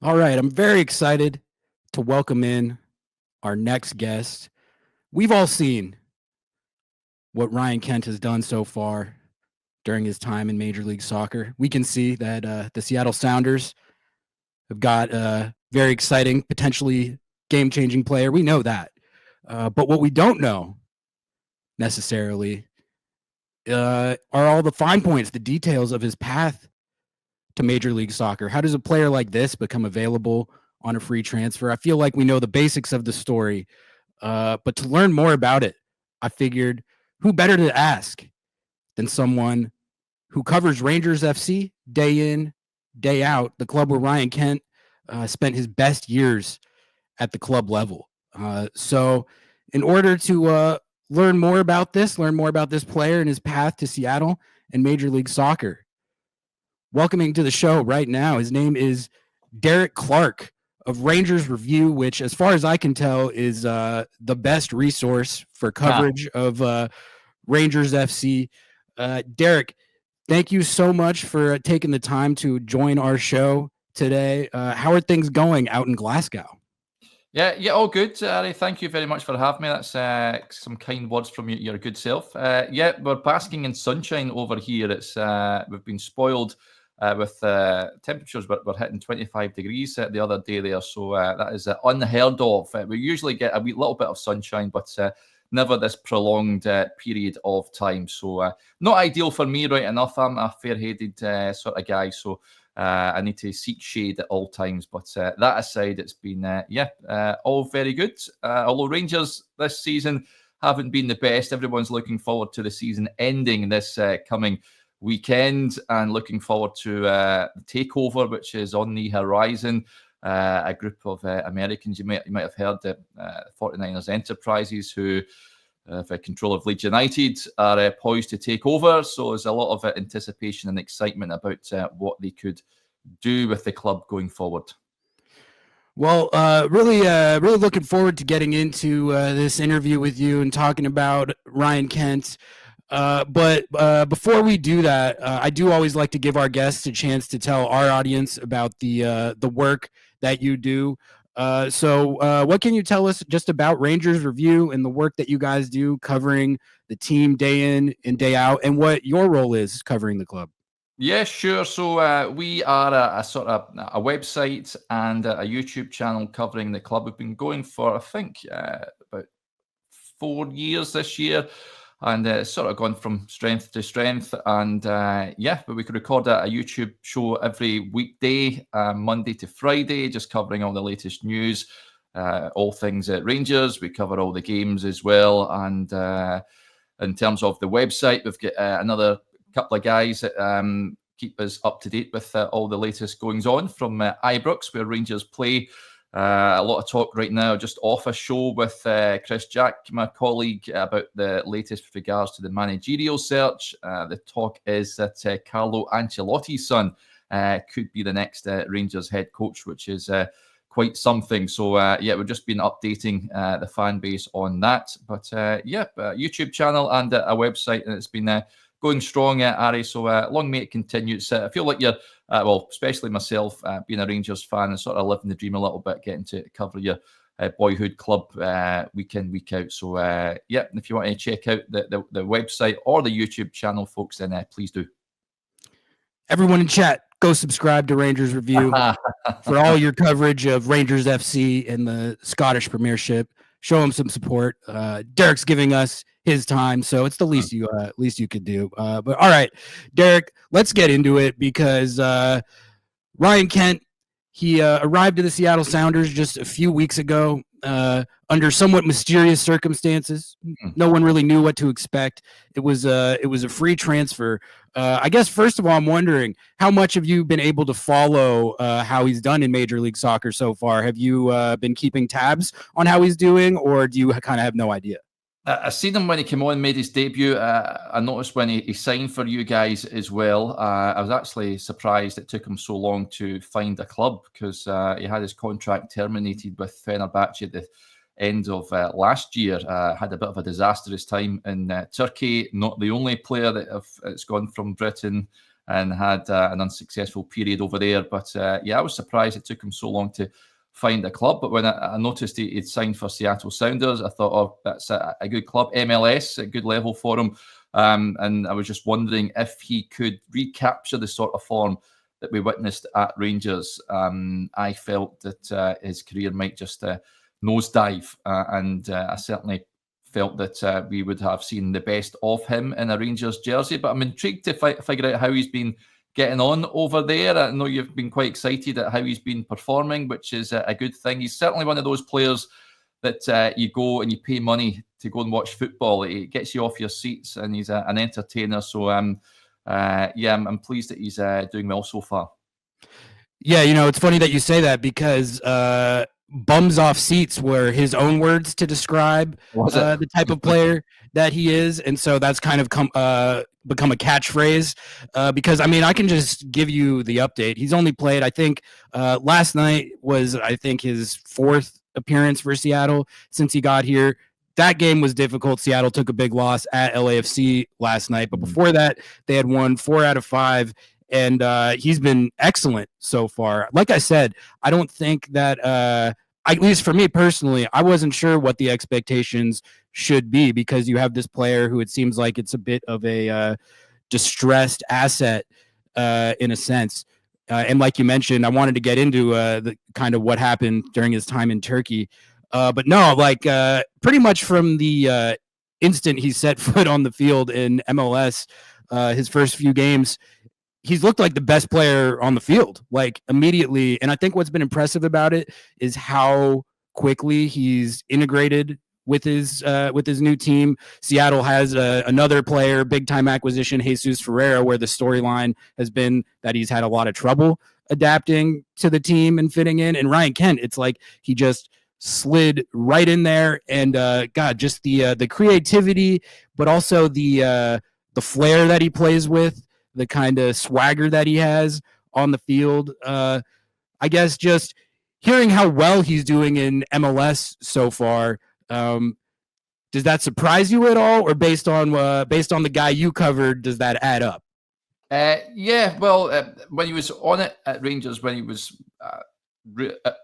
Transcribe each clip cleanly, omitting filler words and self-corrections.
All right, I'm very excited to welcome in our next guest. We've all seen what Ryan Kent has done so far during his time in Major League Soccer. We can see that the Seattle Sounders have got a very exciting, potentially game-changing player. We know that. But what we don't know necessarily are all the fine points, the details of his path to Major League Soccer. How does a player like this become available on a free transfer? I feel like we know the basics of the story, but to learn more about it, I figured who better to ask than someone who covers Rangers FC day in, day out, the club where Ryan Kent spent his best years at the club level. So, in order to learn more about this player and his path to Seattle and Major League Soccer, welcoming to the show right now, his name is Derek Clark of Rangers Review, which, as far as I can tell, is the best resource for coverage of Rangers FC. Derek, thank you so much for taking the time to join our show today. How are things going out in Glasgow? Yeah, all good, Ari. Thank you very much for having me. That's some kind words from your good self. Yeah, we're basking in sunshine over here. It's we've been spoiled with temperatures, but we're hitting 25 degrees the other day there, so that is unheard of. We usually get a wee little bit of sunshine, but never this prolonged period of time. So not ideal for me, right enough. I'm a fair-headed sort of guy, so I need to seek shade at all times. But that aside, it's been, all very good. Although Rangers this season haven't been the best, everyone's looking forward to the season ending this coming weekend and looking forward to the takeover, which is on the horizon. A group of Americans you might have heard, the 49ers Enterprises, who have control of Leeds United, are poised to take over. So there's a lot of anticipation and excitement about what they could do with the club going forward. Well, really looking forward to getting into this interview with you and talking about Ryan Kent. But before we do that, I do always like to give our guests a chance to tell our audience about the work that you do. So what can you tell us just about Rangers Review and the work that you guys do covering the team day in and day out, and what your role is covering the club? Yeah, sure. So we are a sort of a website and a YouTube channel covering the club. We've been going for, I think, about 4 years this year, and it's sort of gone from strength to strength. And but we could record a YouTube show every weekday, Monday to Friday, just covering all the latest news, all things at Rangers. We cover all the games as well. And in terms of the website, we've got another couple of guys that keep us up to date with all the latest goings on from Ibrox, where Rangers play. A lot of talk right now, just off a show with Chris Jack, my colleague, about the latest with regards to the managerial search. The talk is that Carlo Ancelotti's son could be the next Rangers head coach, which is quite something. So, we've just been updating the fan base on that. But, YouTube channel and a website, and it's been going strong, Ari. So long may it continue. I feel like you're, especially myself, being a Rangers fan and sort of living the dream a little bit, getting to cover your boyhood club week in, week out. So, if you want to check out the website or the YouTube channel, folks, then please do. Everyone in chat, go subscribe to Rangers Review for all your coverage of Rangers FC and the Scottish Premiership. Show him some support. Derek's giving us his time, so it's the least you could do. But all right, Derek, let's get into it, because Ryan Kent, he arrived to the Seattle Sounders just a few weeks ago under somewhat mysterious circumstances. No one really knew what to expect. It was a free transfer. I guess, first of all, I'm wondering, how much have you been able to follow how he's done in Major League Soccer so far? Have you been keeping tabs on how he's doing, or do you kind of have no idea? I seen him when he came on, made his debut. I noticed when he signed for you guys as well. I was actually surprised it took him so long to find a club, because he had his contract terminated with Fenerbahce at the end of last year. Had a bit of a disastrous time in Turkey. Not the only player that's gone from Britain and had an unsuccessful period over there. But I was surprised it took him so long to find a club. But when I noticed he'd signed for Seattle Sounders, I thought, oh, that's a good club. MLS, a good level for him. And I was just wondering if he could recapture the sort of form that we witnessed at Rangers. I felt that his career might just nosedive, and I certainly felt that we would have seen the best of him in a Rangers jersey. But I'm intrigued to figure out how he's been getting on over there. I know you've been quite excited at how he's been performing, which is a good thing. He's certainly one of those players that you go and you pay money to go and watch football. It gets you off your seats, and he's an entertainer. So I'm pleased that he's doing well so far. Yeah, it's funny that you say that, because bums off seats were his own words to describe the type of player that he is. And so that's kind of become a catchphrase, because, I can just give you the update. He's only played, I think, last night was, his fourth appearance for Seattle since he got here. That game was difficult. Seattle took a big loss at LAFC last night. But before that, they had won 4 out of 5. And he's been excellent so far. Like I said, I don't think that, at least for me personally, I wasn't sure what the expectations should be, because you have this player who it seems like it's a bit of a distressed asset in a sense. And like you mentioned, I wanted to get into the kind of what happened during his time in Turkey. But no, pretty much from the instant he set foot on the field in MLS, his first few games, he's looked like the best player on the field, like immediately. And I think what's been impressive about it is how quickly he's integrated with his new team. Seattle has another player, big time acquisition, Jesus Ferreira, where the storyline has been that he's had a lot of trouble adapting to the team and fitting in. And Ryan Kent, it's like he just slid right in there, and just the creativity, but also the flair that he plays with, the kind of swagger that he has on the field. I guess just hearing how well he's doing in MLS so far, does that surprise you at all, or based on the guy you covered, does that add up? When he was on it at Rangers, when he was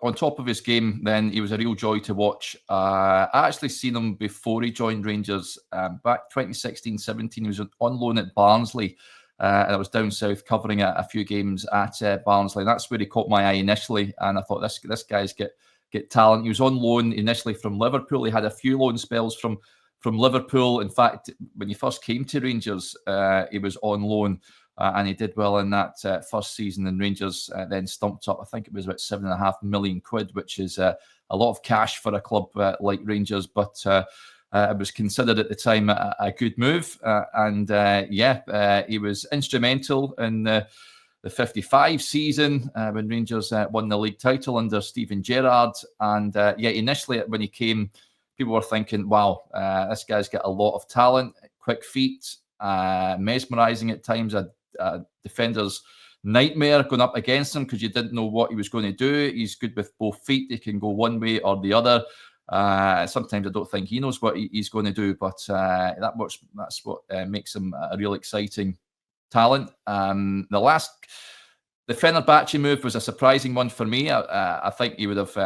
on top of his game, then he was a real joy to watch. I actually seen him before he joined Rangers, back 2016-17. He was on loan at Barnsley. And I was down south covering a few games at Barnsley, and that's where he caught my eye initially. And I thought, this guy's get talent. He was on loan initially from Liverpool. He had a few loan spells from Liverpool. In fact, when he first came to Rangers, he was on loan, and he did well in that first season. And Rangers then stumped up, I think it was about £7.5 million, which is a lot of cash for a club like Rangers. But it was considered at the time a good move. He was instrumental in the 55 season when Rangers won the league title under Steven Gerrard. And initially when he came, people were thinking, wow, this guy's got a lot of talent, quick feet, mesmerizing at times, a defender's nightmare going up against him because you didn't know what he was going to do. He's good with both feet. He can go one way or the other. Sometimes I don't think he knows what he's going to do, but that's what makes him a real exciting talent. The Fenerbahce move was a surprising one for me. I think he would have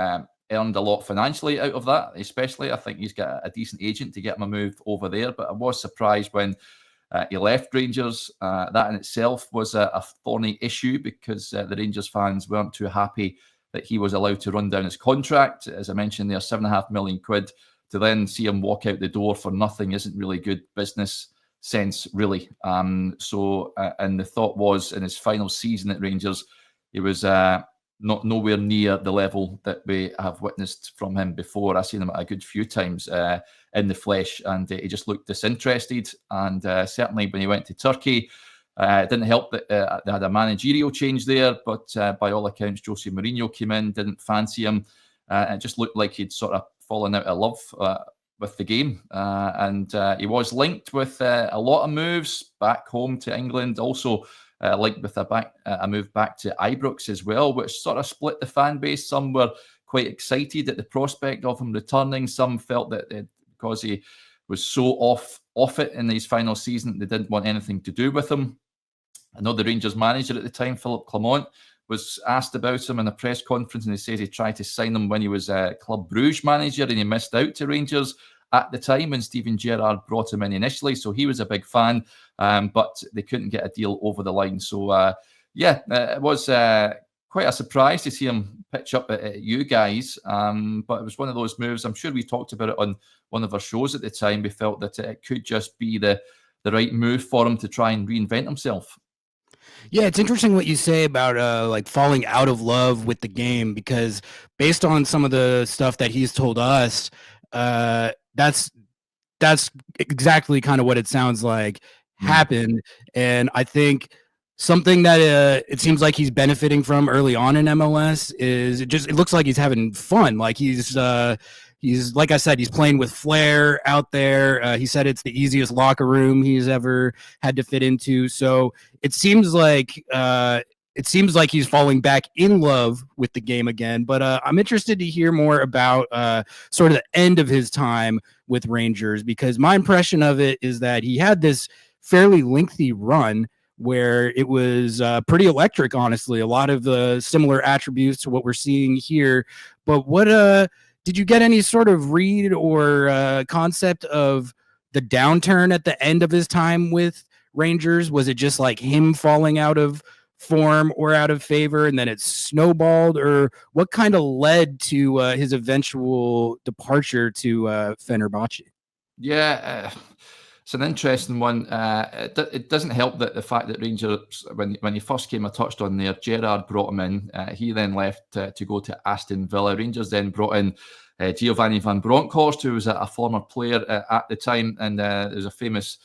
earned a lot financially out of that, especially. I think he's got a decent agent to get him a move over there, but I was surprised when he left Rangers. That in itself was a thorny issue because the Rangers fans weren't too happy that he was allowed to run down his contract. As I mentioned there, £7.5 million, to then see him walk out the door for nothing isn't really good business sense, really. And the thought was, in his final season at Rangers, he was nowhere near the level that we have witnessed from him before. I've seen him a good few times in the flesh, and he just looked disinterested. And certainly when he went to Turkey, it didn't help that they had a managerial change there, but by all accounts, Jose Mourinho came in, didn't fancy him. It just looked like he'd sort of fallen out of love with the game. And he was linked with a lot of moves back home to England, also linked with a move back to Ibrox as well, which sort of split the fan base. Some were quite excited at the prospect of him returning. Some felt that because he was so off it in his final season, they didn't want anything to do with him. I know the Rangers manager at the time, Philip Clement, was asked about him in a press conference, and he says he tried to sign him when he was Club Brugge manager, and he missed out to Rangers at the time, and Steven Gerrard brought him in initially, so he was a big fan, but they couldn't get a deal over the line. So, it was quite a surprise to see him pitch up at you guys, but it was one of those moves. I'm sure we talked about it on one of our shows at the time. We felt that it could just be the right move for him to try and reinvent himself. Yeah, it's interesting what you say about like falling out of love with the game, because based on some of the stuff that he's told us, that's exactly kind of what it sounds like happened. And I think something that it seems like he's benefiting from early on in MLS is it looks like he's having fun. Like he's like I said, he's playing with flair out there. He said it's the easiest locker room he's ever had to fit into. So it seems like he's falling back in love with the game again. But I'm interested to hear more about sort of the end of his time with Rangers, because my impression of it is that he had this fairly lengthy run where it was pretty electric, honestly. A lot of the similar attributes to what we're seeing here. But what did you get any sort of read or concept of the downturn at the end of his time with Rangers? Was it just like him falling out of form or out of favor, and then it snowballed? Or what kind of led to his eventual departure to Fenerbahce? Yeah, it's an interesting one. It doesn't help that the fact that Rangers, when he first came, I touched on there, Gerrard brought him in. He then left to go to Aston Villa. Rangers then brought in Giovanni van Bronckhorst, who was a former player at the time, and there's a famous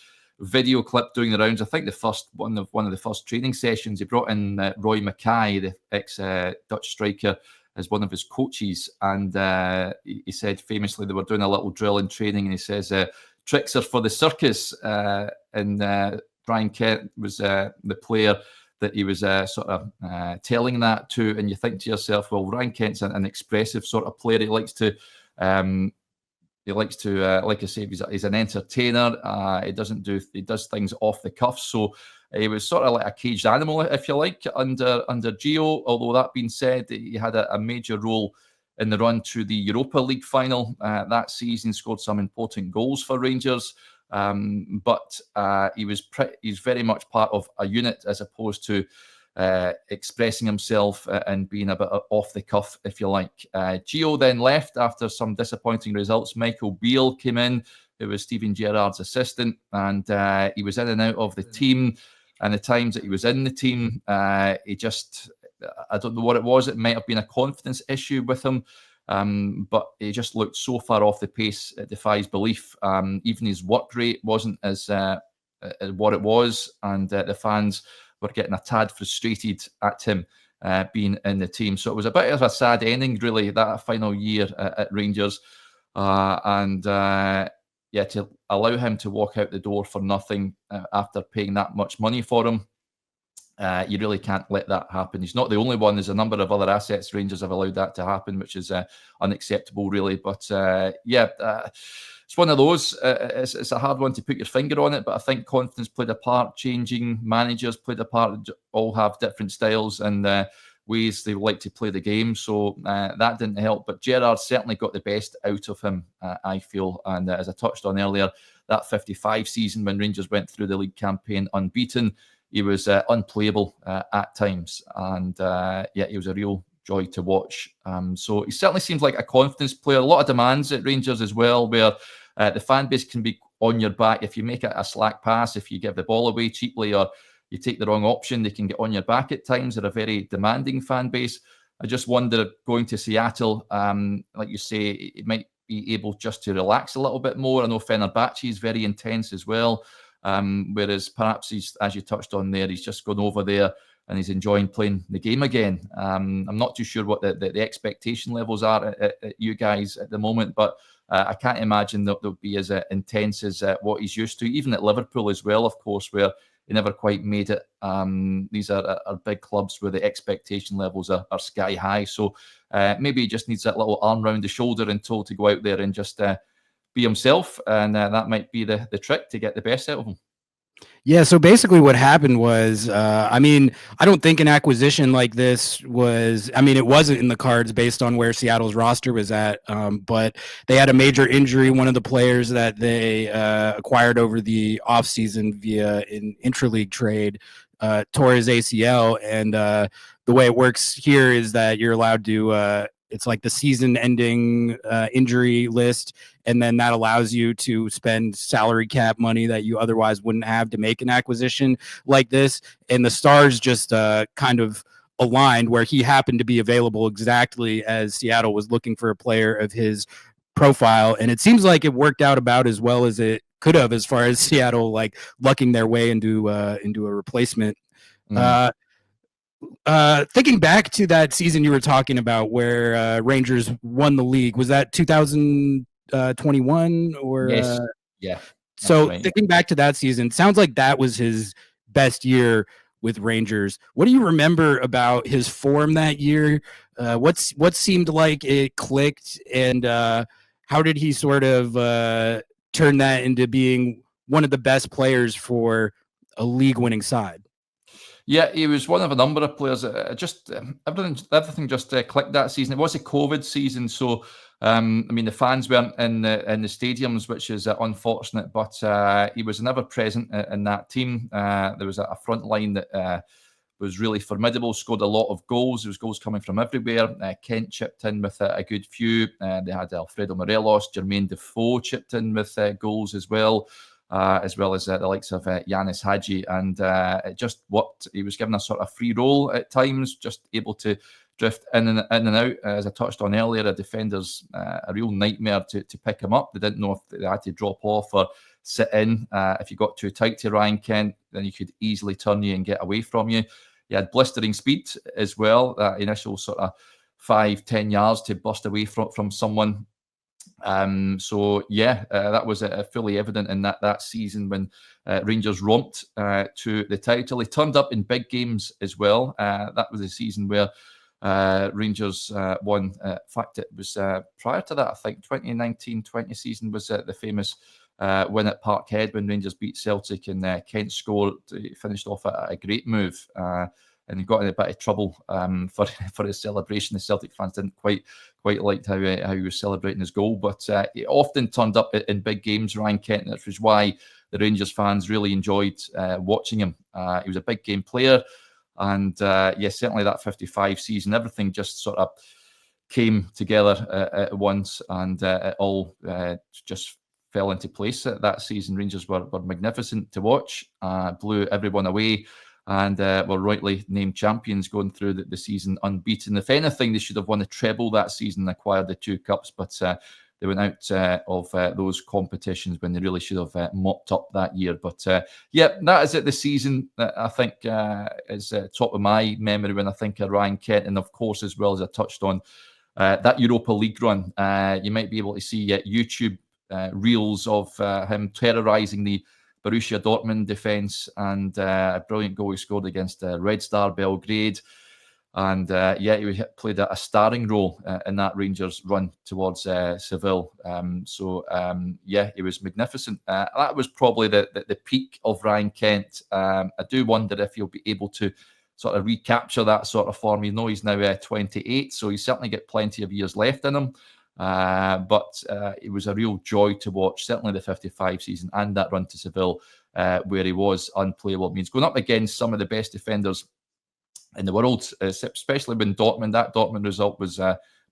video clip doing the rounds. I think the first one of the first training sessions, he brought in Roy Mackay, the ex Dutch striker, as one of his coaches, and he said famously they were doing a little drill in training, and he says, tricks are for the circus, and Ryan Kent was the player that he was sort of telling that to, and you think to yourself, well, Ryan Kent's an expressive sort of player. He likes to, like I say, he's an entertainer. He does things off the cuff, so he was sort of like a caged animal, if you like, under Gio. Although that being said, he had a major role in the run to the Europa League final that season, scored some important goals for Rangers. But he's very much part of a unit as opposed to expressing himself and being a bit off the cuff, if you like. Gio then left after some disappointing results. Michael Beale came in, who was Steven Gerrard's assistant, and he was in and out of the team. And the times that he was in the team, he just, I don't know what it was. It might have been a confidence issue with him, but he just looked so far off the pace, it defies belief. Even his work rate wasn't as what it was, and the fans were getting a tad frustrated at him being in the team. So it was a bit of a sad ending, really, that final year at Rangers. To allow him to walk out the door for nothing after paying that much money for him, you really can't let that happen. He's not the only one. There's a number of other assets Rangers have allowed that to happen, which is unacceptable, really. But it's one of those. It's a hard one to put your finger on it, but I think confidence played a part. Changing managers played a part. All have different styles and ways they like to play the game. So that didn't help. But Gerrard certainly got the best out of him, I feel. And as I touched on earlier, that 55 season when Rangers went through the league campaign unbeaten, he was unplayable at times. And he was a real joy to watch. So he certainly seems like a confidence player. A lot of demands at Rangers as well, where the fan base can be on your back. If you make a slack pass, if you give the ball away cheaply, or you take the wrong option, they can get on your back at times. They're a very demanding fan base. I just wonder, going to Seattle, like you say, it might be able just to relax a little bit more. I know Fenerbahce is very intense as well. Whereas perhaps he's, as you touched on there, he's just gone over there and he's enjoying playing the game again. I'm not too sure what the expectation levels are at you guys at the moment, but I can't imagine that they'll be as intense as what he's used to, even at Liverpool as well, of course, where he never quite made it. These are big clubs where the expectation levels are sky high. So maybe he just needs that little arm round the shoulder and told to go out there and just be himself, and that might be the trick to get the best out of him. Yeah, so basically what happened was, I mean, I don't think an acquisition like this was, I mean, it wasn't in the cards based on where Seattle's roster was at, but they had a major injury. One of the players that they acquired over the offseason via an intra-league trade tore his ACL, and the way it works here is that you're allowed to, it's like the season-ending injury list, and then that allows you to spend salary cap money that you otherwise wouldn't have to make an acquisition like this. And the stars just kind of aligned where he happened to be available exactly as Seattle was looking for a player of his profile, and it seems like it worked out about as well as it could have, as far as Seattle like lucking their way into a replacement. Uh, Thinking back to that season you were talking about where Rangers won the league, was that 2021 or Yes. Yeah, that's so right. thinking back to that season, sounds like that was his best year with Rangers. What do you remember about his form that year? What seemed like it clicked, and how did he sort of turn that into being one of the best players for a league-winning side? Yeah, he was one of a number of players. Everything just clicked that season. It was a COVID season, so I mean the fans weren't in the stadiums, which is unfortunate. But he was never present in that team. There was a front line that was really formidable. Scored a lot of goals. There was goals coming from everywhere. Kent chipped in with a good few. They had Alfredo Morelos, Jermaine Defoe chipped in with goals as well as the likes of Yanis Hadji, and it just worked. He was given a sort of free role at times, just able to drift in and out. As I touched on earlier, a defender's a real nightmare to pick him up. They didn't know if they had to drop off or sit in. If you got too tight to Ryan Kent, then he could easily turn you and get away from you. He had blistering speed as well, that initial sort of 5-10 yards to burst away from someone. That was fully evident in that season when Rangers romped to the title. He turned up in big games as well. That was a season where Rangers won. In fact, it was prior to that, I think 2019-20 season was the famous win at Parkhead when Rangers beat Celtic and Kent scored. He finished off a great move. And he got in a bit of trouble for his celebration. The Celtic fans didn't quite like how he was celebrating his goal, but he often turned up in big games, Ryan Kent, which was why the Rangers fans really enjoyed watching him. He was a big game player, and certainly that 55 season, everything just sort of came together at once, and it all just fell into place. That season, Rangers were magnificent to watch, blew everyone away, and were rightly named champions going through the season unbeaten. If anything, they should have won a treble that season, acquired the 2 cups, but they went out of those competitions when they really should have mopped up that year. But that is it. The season I think is top of my memory when I think of Ryan Kent, and of course, as well as I touched on, that Europa League run. You might be able to see YouTube reels of him terrorising the Borussia Dortmund defence, and a brilliant goal he scored against Red Star Belgrade. And he played a starring role in that Rangers run towards Seville. He was magnificent. That was probably the peak of Ryan Kent. I do wonder if he'll be able to sort of recapture that sort of form. You know, he's now 28, so he's certainly got plenty of years left in him. But it was a real joy to watch, certainly the 55 season and that run to Seville, where he was unplayable. It means going up against some of the best defenders in the world, especially when that Dortmund result was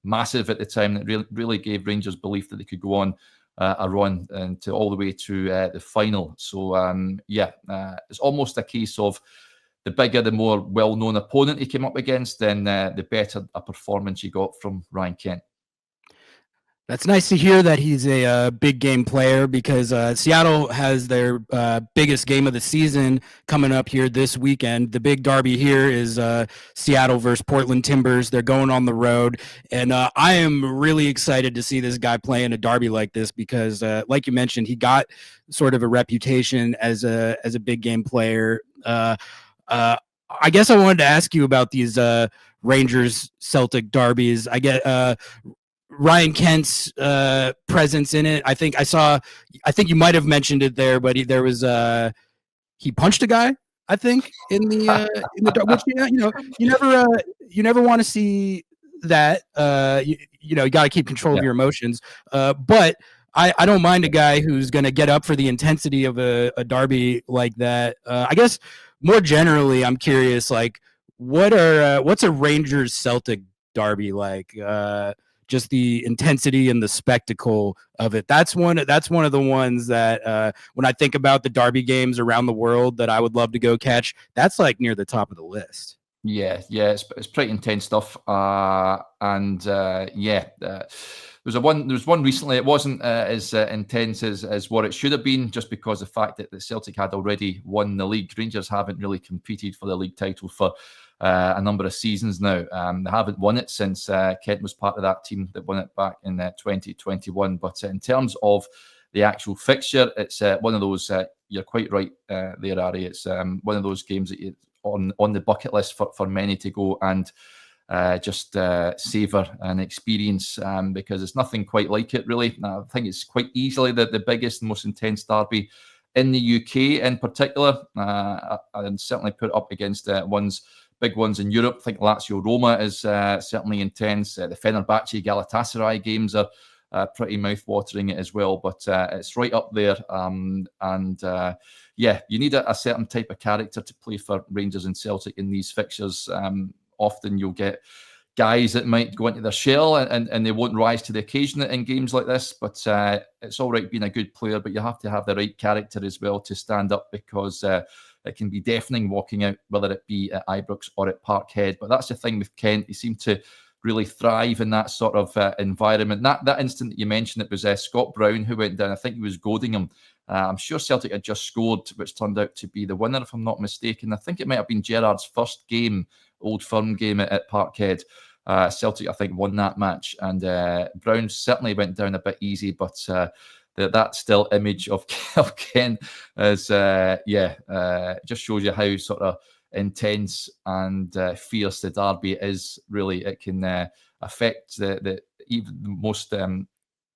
massive at the time. It really gave Rangers belief that they could go on a run and all the way to the final. So, it's almost a case of the bigger, the more well-known opponent he came up against, then the better a performance you got from Ryan Kent. That's nice to hear that he's a big game player, because Seattle has their biggest game of the season coming up here this weekend. The big derby here is Seattle versus Portland Timbers. They're going on the road, and I am really excited to see this guy play in a derby like this, because like you mentioned, he got sort of a reputation as a big game player. I guess I wanted to ask you about these Rangers Celtic derbies. I get Ryan Kent's presence in it. I think you might have mentioned it there, but there was he punched a guy, I think, in the which you never want to see that. You got to keep control of your emotions. But I don't mind a guy who's going to get up for the intensity of a derby like that. I guess more generally, I'm curious, like, what's a Rangers Celtic derby like? Just the intensity and the spectacle of it. That's one of the ones that when I think about the derby games around the world that I would love to go catch, that's like near the top of the list. Yeah, it's pretty intense stuff. There was one recently. It wasn't as intense as what it should have been, just because of the fact that the Celtic had already won the league. Rangers haven't really competed for the league title for a number of seasons now. They haven't won it since Kent was part of that team that won it back in 2021. But in terms of the actual fixture, it's one of those. You're quite right there, Ari. It's one of those games that on the bucket list for many to go and just savour and experience, because it's nothing quite like it, really. I think it's quite easily the biggest and most intense derby in the UK in particular, and certainly put up against big ones in Europe. I think Lazio Roma is certainly intense. The Fenerbahce Galatasaray games are pretty mouth-watering as well, but it's right up there. You need a certain type of character to play for Rangers and Celtic in these fixtures. Often you'll get guys that might go into their shell and they won't rise to the occasion in games like this, but it's all right being a good player, but you have to have the right character as well to stand up, because it can be deafening walking out, whether it be at Ibrox or at Parkhead. But that's the thing with Kent. He seemed to really thrive in that sort of environment. That instant that you mentioned, it was Scott Brown who went down. I think he was goading him. I'm sure Celtic had just scored, which turned out to be the winner, if I'm not mistaken. I think it might have been Gerrard's first game, Old Firm game at Parkhead. Celtic, I think, won that match, and Brown certainly went down a bit easy, but that still image of Kent is, just shows you how sort of intense and fierce the derby is. Really, it can affect the even the most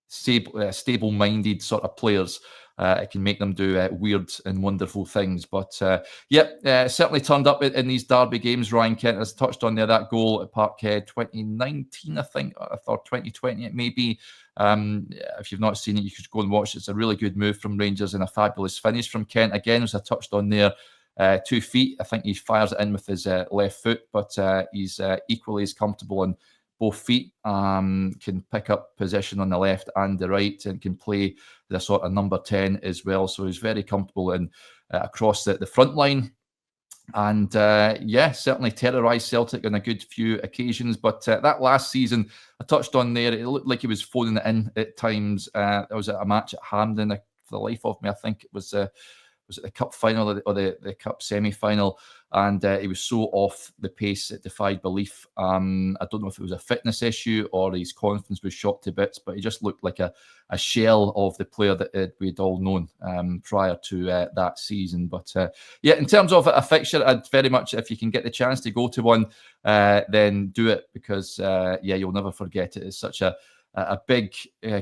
stable-minded sort of players. It can make them do weird and wonderful things. But certainly turned up in these derby games. Ryan Kent has touched on there, that goal at Parkhead 2019, I think, or 2020 it may be. If you've not seen it, you should go and watch it. It's a really good move from Rangers and a fabulous finish from Kent. Again, as I touched on there, 2 feet. I think he fires it in with his left foot, but he's equally as comfortable on both feet, can pick up position on the left and the right, and can play the sort of number 10 as well. So he's very comfortable in across the front line. And certainly terrorised Celtic on a good few occasions. But that last season, I touched on there, it looked like he was phoning it in at times. There was a match at Hampden, for the life of me, I think it was it the cup final or the cup semi-final, and he was so off the pace it defied belief. I don't know if it was a fitness issue or his confidence was shot to bits, but he just looked like a shell of the player that we'd all known prior to that season. But in terms of a fixture, I'd very much, if you can get the chance to go to one, then do it, because you'll never forget it. It's such a big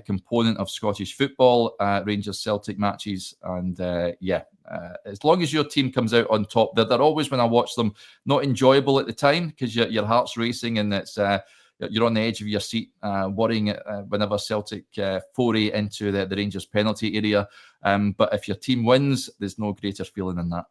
component of Scottish football, Rangers Celtic matches, and as long as your team comes out on top, they're always, when I watch them, not enjoyable at the time, because your heart's racing and it's you're on the edge of your seat, worrying whenever Celtic foray into the Rangers penalty area. But if your team wins, there's no greater feeling than that.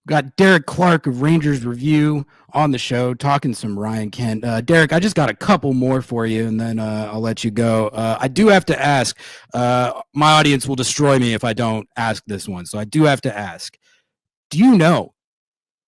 Got Derek Clark of Rangers Review on the show, talking some Ryan Kent. Derek, I just got a couple more for you, and then I'll let you go. I do have to ask. My audience will destroy me if I don't ask this one, so I do have to ask. Do you know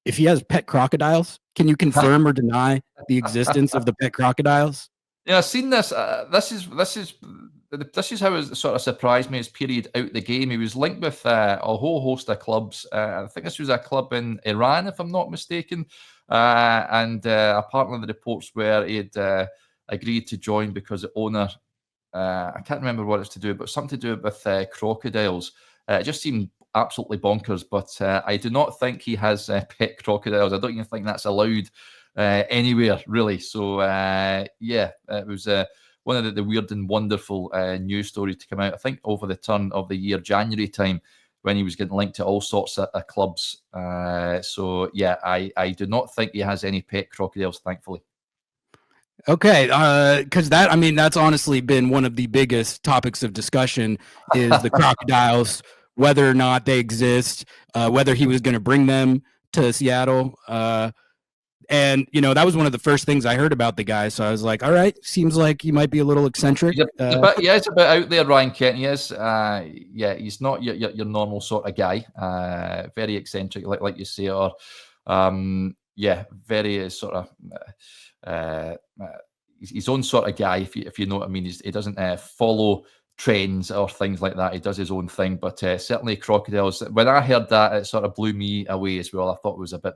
if he has pet crocodiles? Can you confirm or deny the existence of the pet crocodiles? Yeah, I've seen this. This is how it sort of surprised me, his period out the game. He was linked with a whole host of clubs. I think this was a club in Iran, if I'm not mistaken. And apparently of the reports where he had agreed to join because the owner, I can't remember what it's to do, but something to do with crocodiles. It just seemed absolutely bonkers, but I do not think he has pet crocodiles. I don't even think that's allowed anywhere, really. So, it was one of the weird and wonderful news stories to come out, I think, over the turn of the year, January time. when he was getting linked to all sorts of clubs. So yeah, I do not think he has any pet crocodiles, thankfully. Okay, because that's honestly been one of the biggest topics of discussion is the crocodiles, whether or not they exist, whether he was going to bring them to Seattle. And that was one of the first things I heard about the guy. So I was like, all right, seems like he might be a little eccentric. He's a bit out there, Ryan Kent. He is. He's not your normal sort of guy. Very eccentric, like you say, or very sort of his own sort of guy, if you know what I mean. He doesn't follow trends or things like that. He does his own thing. But certainly crocodiles, when I heard that, it sort of blew me away as well. I thought it was a bit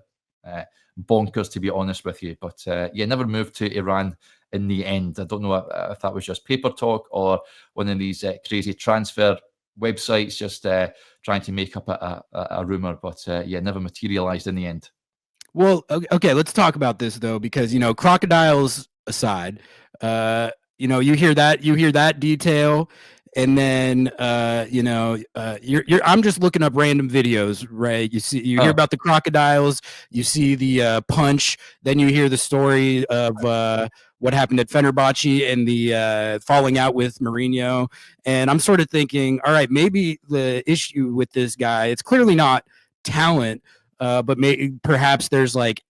bonkers, to be honest with you. But never moved to Iran in the end. I don't know if that was just paper talk or one of these crazy transfer websites just trying to make up a rumor. But never materialized in the end. Well, okay, let's talk about this though, because crocodiles aside, you hear that detail, and then I'm just looking up random videos, right? You hear about the crocodiles, you see the punch, then you hear the story of what happened at Fenerbahce and the falling out with Mourinho, and I'm sort of thinking, all right, maybe the issue with this guy, it's clearly not talent, but perhaps there's like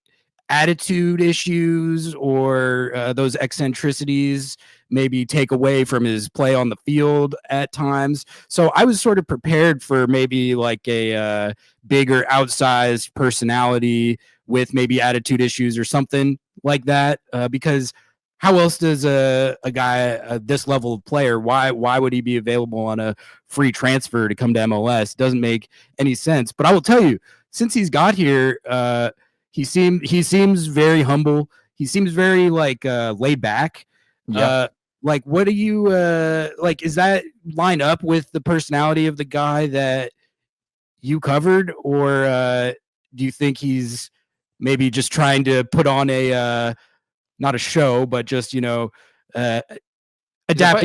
attitude issues or those eccentricities maybe take away from his play on the field at times. So I was sort of prepared for maybe like a bigger outsized personality with maybe attitude issues or something like that, because how else does a guy this level of player, why would he be available on a free transfer to come to MLS? Doesn't make any sense. But I will tell you, since he's got here, he seems very humble. He seems very like laid back. Yeah. Like, what do you like? Is that line up with the personality of the guy that you covered, or do you think he's maybe just trying to put on a not a show, but just adapting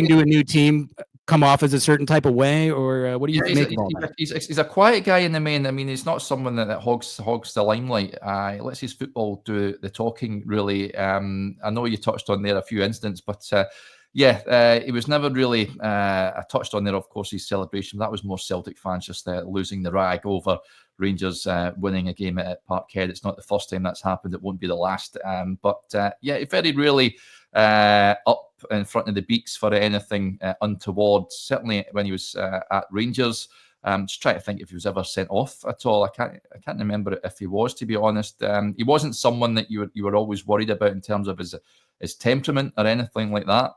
to a new team, come off as a certain type of way, or what do you make of all that? He's a quiet guy in the main. I mean, he's not someone that hogs the limelight. He lets his football do the talking, really. I know you touched on there a few incidents, but he was never really. I touched on there, of course, his celebration. That was more Celtic fans just losing the rag over Rangers winning a game at Parkhead. It's not the first time that's happened. It won't be the last. Very really up in front of the beaks for anything untoward. Certainly when he was at Rangers. Just trying to think if he was ever sent off at all. I can't remember if he was, to be honest. He wasn't someone that you were always worried about in terms of his temperament or anything like that.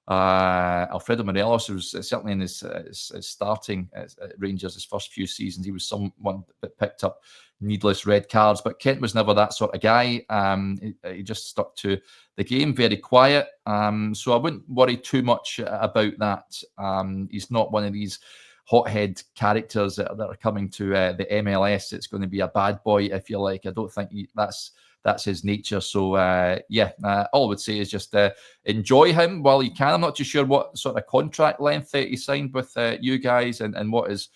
Alfredo Morelos was certainly in his starting at Rangers, his first few seasons. He was someone that picked up needless red cards, but Kent was never that sort of guy. He just stuck to the game, very quiet. So I wouldn't worry too much about that. He's not one of these hothead characters that are coming to the MLS. It's going to be a bad boy, if you like. I don't think that's his nature. So all I would say is just enjoy him while you can. I'm not too sure what sort of contract length he signed with you guys and what his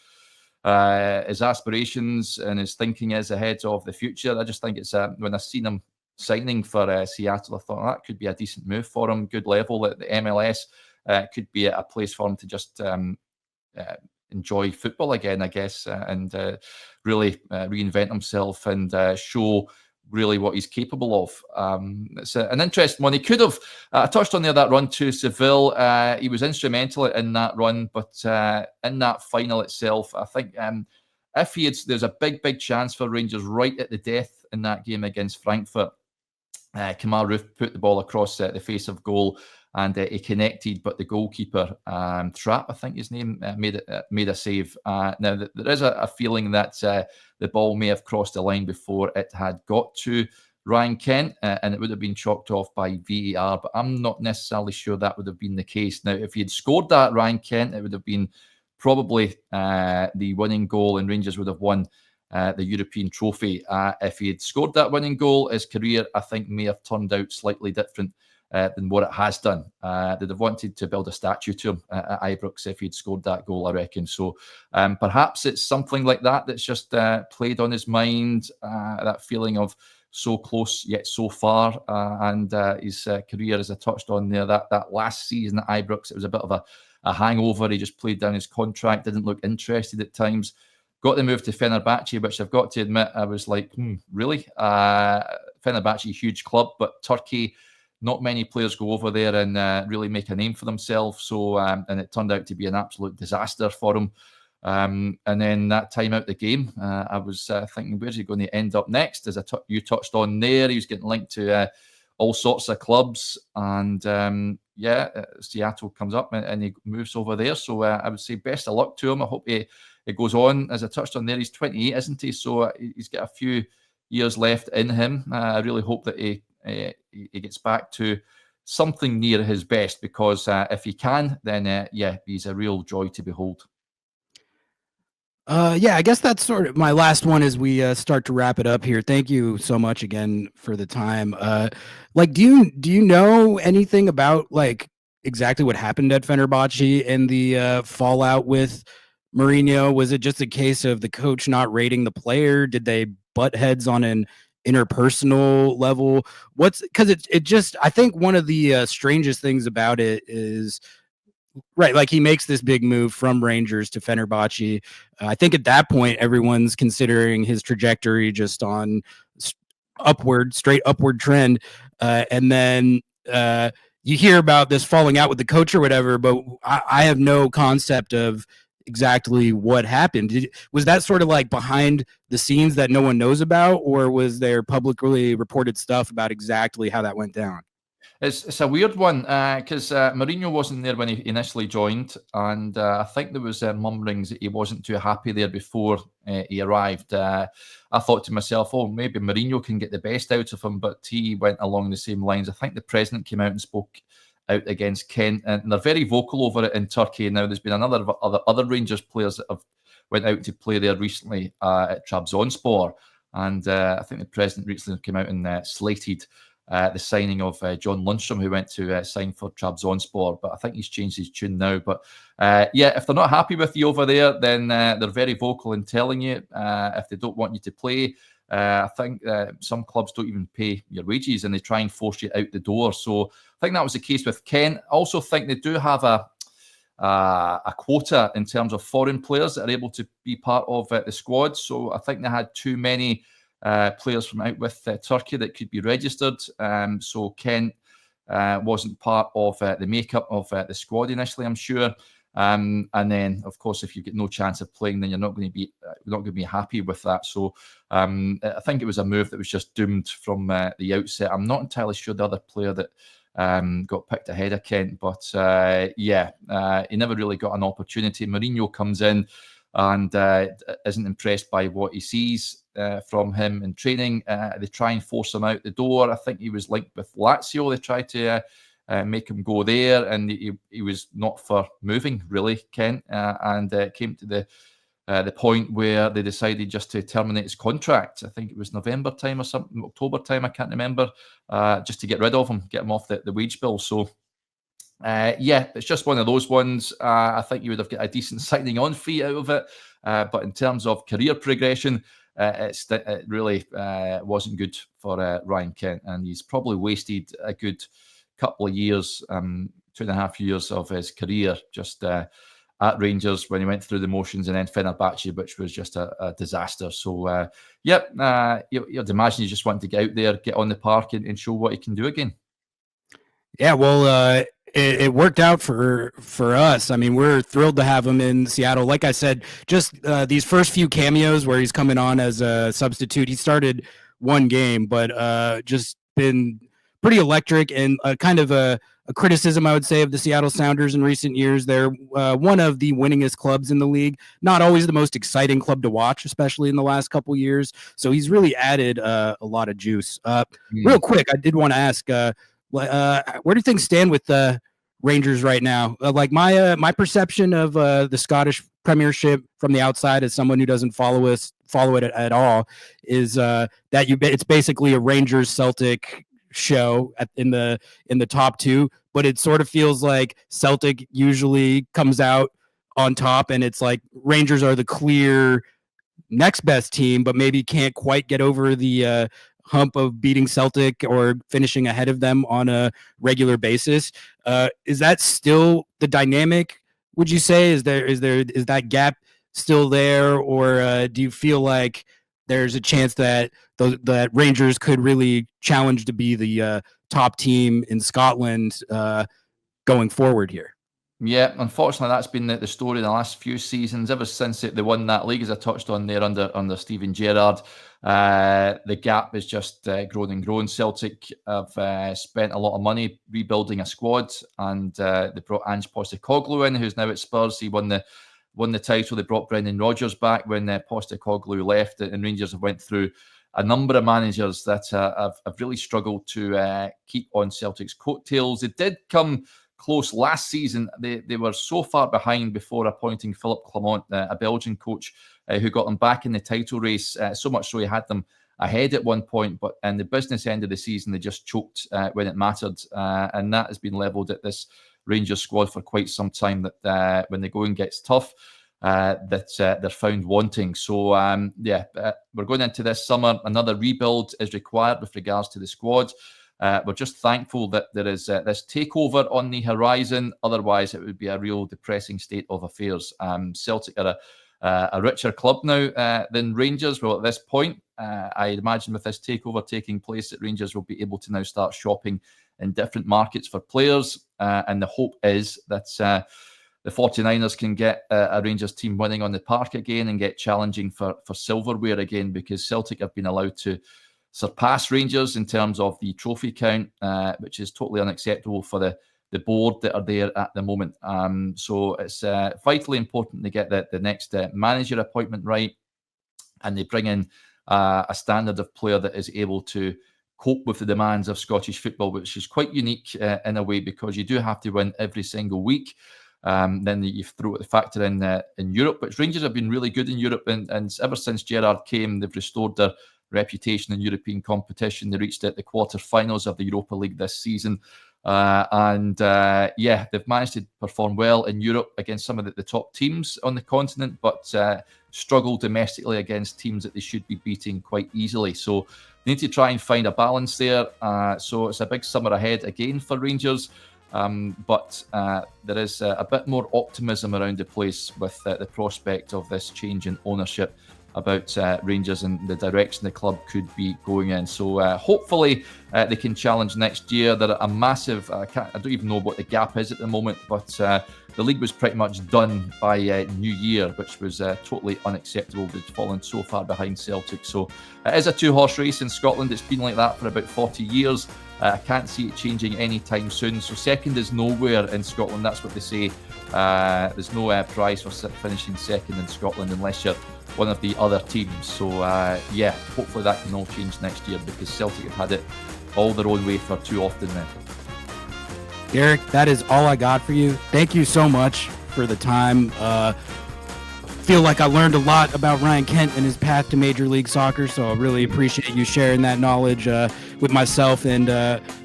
aspirations and his thinking is ahead of the future. I just think it's when I seen him signing for Seattle, I thought that could be a decent move for him. Good level at the MLS. Could be a place for him to just enjoy football again, I guess, and really reinvent himself and show really what he's capable of. It's an interesting one. He could have touched on there that run to Seville. He was instrumental in that run, but in that final itself, I think if there's a big chance for Rangers right at the death in that game against Frankfurt. Kamal Roof put the ball across the face of goal, and he connected, but the goalkeeper, Trapp, I think his name, made a save. Now, there is a feeling that the ball may have crossed the line before it had got to Ryan Kent, and it would have been chalked off by VAR, but I'm not necessarily sure that would have been the case. Now, if he had scored that, Ryan Kent, it would have been probably the winning goal, and Rangers would have won the European trophy. If he had scored that winning goal, his career, I think, may have turned out slightly different than what it has done. They'd have wanted to build a statue to him at Ibrox if he'd scored that goal, I reckon. So perhaps it's something like that that's just played on his mind, that feeling of so close yet so far, and his career, as I touched on there, that last season at Ibrox, it was a bit of a hangover. He just played down his contract, didn't look interested at times. Got the move to Fenerbahce, which I've got to admit, I was like, really? Fenerbahce, huge club, but Turkey, not many players go over there and really make a name for themselves. So, and it turned out to be an absolute disaster for him. And then that time out the game, I was thinking, where's he going to end up next? As you touched on there, he was getting linked to all sorts of clubs. And Seattle comes up and he moves over there. So I would say best of luck to him. I hope it goes on. As I touched on there, he's 28, isn't he? So he's got a few years left in him. I really hope that he gets back to something near his best, because if he can, then he's a real joy to behold. I guess that's sort of my last one as we start to wrap it up here. Thank you so much again for the time. Do you know anything about like exactly what happened at Fenerbahce and the fallout with Mourinho? Was it just a case of the coach not rating the player? Did they butt heads on an interpersonal level? Because it just, I think one of the strangest things about it is, right, like he makes this big move from Rangers to Fenerbahce. I think at that point, everyone's considering his trajectory just on straight upward trend. And then you hear about this falling out with the coach or whatever, but I have no concept of exactly what happened. Was that sort of like behind the scenes that no one knows about, or was there publicly reported stuff about exactly how that went down? It's a weird one, because Mourinho wasn't there when he initially joined, and I think there was mumblings that he wasn't too happy there before he arrived. I thought to myself, oh, maybe Mourinho can get the best out of him, but he went along the same lines. I think the president came out and spoke out against Kent, and they're very vocal over it in Turkey. Now, there's been other Rangers players that have went out to play there recently at Trabzonspor, and I think the president recently came out and slated the signing of John Lundstrom, who went to sign for Trabzonspor, but I think he's changed his tune now. But if they're not happy with you over there, then they're very vocal in telling you if they don't want you to play. I think some clubs don't even pay your wages, and they try and force you out the door. So I think that was the case with Kent. I also think they do have a quota in terms of foreign players that are able to be part of the squad. So I think they had too many players from out with Turkey that could be registered. So Kent wasn't part of the makeup of the squad initially, I'm sure. And then, of course, if you get no chance of playing, then you're not going to be happy with that. So I think it was a move that was just doomed from the outset. I'm not entirely sure the other player that got picked ahead of Kent, but he never really got an opportunity. Mourinho comes in and isn't impressed by what he sees from him in training. They try and force him out the door. I think he was linked with Lazio. They tried to make him go there, and he was not for moving, really, Kent. And it came to the point where they decided just to terminate his contract. I think it was November time or something, October time, I can't remember, just to get rid of him, get him off the wage bill. So it's just one of those ones. I think you would have got a decent signing on fee out of it. But in terms of career progression, it really wasn't good for Ryan Kent. And he's probably wasted a good couple of years, 2.5 years of his career just at Rangers when he went through the motions, and then Fenerbahce, which was just a disaster. So, you'd imagine he just wanted to get out there, get on the park and show what he can do again. Yeah, well, it worked out for us. I mean, we're thrilled to have him in Seattle. Like I said, just these first few cameos where he's coming on as a substitute. He started one game, but just been pretty electric, and kind of a criticism, I would say, of the Seattle Sounders in recent years. They're one of the winningest clubs in the league. Not always the most exciting club to watch, especially in the last couple of years. So he's really added a lot of juice. Real quick, I did want to ask, where do things stand with the Rangers right now? My perception of the Scottish Premiership from the outside, as someone who doesn't follow it at all, is that it's basically a Rangers Celtic show in the top two, but it sort of feels like Celtic usually comes out on top, and it's like Rangers are the clear next best team, but maybe can't quite get over the hump of beating Celtic or finishing ahead of them on a regular basis. Is that still the dynamic? Would you say is that gap still there, or do you feel like there's a chance that that Rangers could really challenge to be the top team in Scotland going forward here? Yeah, unfortunately, that's been the story in the last few seasons. Ever since they won that league, as I touched on there under Steven Gerrard, the gap has just grown and grown. Celtic have spent a lot of money rebuilding a squad, and they brought Ange Postecoglou in, who's now at Spurs. He won the title. They brought Brendan Rodgers back when Postecoglou left, and Rangers have went through a number of managers that have really struggled to keep on Celtic's coattails. It did come close last season. They were so far behind before appointing Philippe Clement, a Belgian coach, who got them back in the title race, so much so he had them ahead at one point, but in the business end of the season they just choked when it mattered, and that has been levelled at this Rangers squad for quite some time, that when the going gets tough, that they're found wanting. So we're going into this summer. Another rebuild is required with regards to the squad. We're just thankful that there is this takeover on the horizon. Otherwise, it would be a real depressing state of affairs. Celtic are a richer club now than Rangers. Well, at this point, I imagine with this takeover taking place, that Rangers will be able to now start shopping in different markets for players. And the hope is that the 49ers can get a Rangers team winning on the park again and get challenging for silverware again, because Celtic have been allowed to surpass Rangers in terms of the trophy count, which is totally unacceptable for the board that are there at the moment. So it's vitally important to get the next manager appointment right, and they bring in a standard of player that is able to cope with the demands of Scottish football, which is quite unique in a way, because you do have to win every single week. Then you throw the factor in Europe, which Rangers have been really good in Europe, and ever since Gerrard came, they've restored their reputation in European competition. They reached the quarter-finals of the Europa League this season, and they've managed to perform well in Europe against some of the top teams on the continent, but struggle domestically against teams that they should be beating quite easily. So they need to try and find a balance there. So it's a big summer ahead again for Rangers, but there is a bit more optimism around the place with the prospect of this change in ownership about Rangers and the direction the club could be going in. So hopefully they can challenge next year. They're a massive, I don't even know what the gap is at the moment, but the league was pretty much done by New Year, which was totally unacceptable. They'd fallen so far behind Celtic. So it is a two-horse race in Scotland. It's been like that for about 40 years. I can't see it changing anytime soon. So second is nowhere in Scotland. That's what they say. There's no prize for finishing second in Scotland unless you're one of the other teams. So hopefully that can all change next year, because Celtic have had it all their own way for too often now. Derek, that is all I got for you. Thank you so much for the time. Feel like I learned a lot about Ryan Kent and his path to Major League Soccer, so I really appreciate you sharing that knowledge with myself and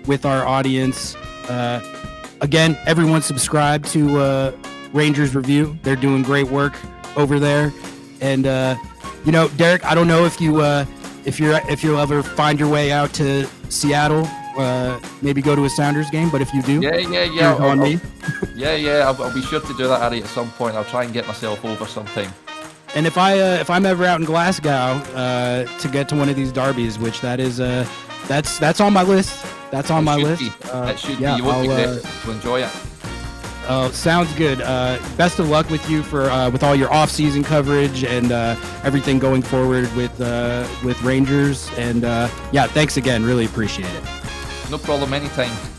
with our audience. Again, everyone subscribe to Rangers Review. They're doing great work over there. And Derek, I don't know if you'll ever find your way out to Seattle, maybe go to a Sounders game, but if you do, on me. I'll be sure to do that, Harry, at some point. I'll try and get myself over sometime. And if I'm ever out in Glasgow to get to one of these derbies, which that's on my list. That's on my list. It should be. You won't be there to enjoy it. Sounds good. Best of luck with you with all your off-season coverage and everything going forward with Rangers. And thanks again. Really appreciate it. No problem. Anytime.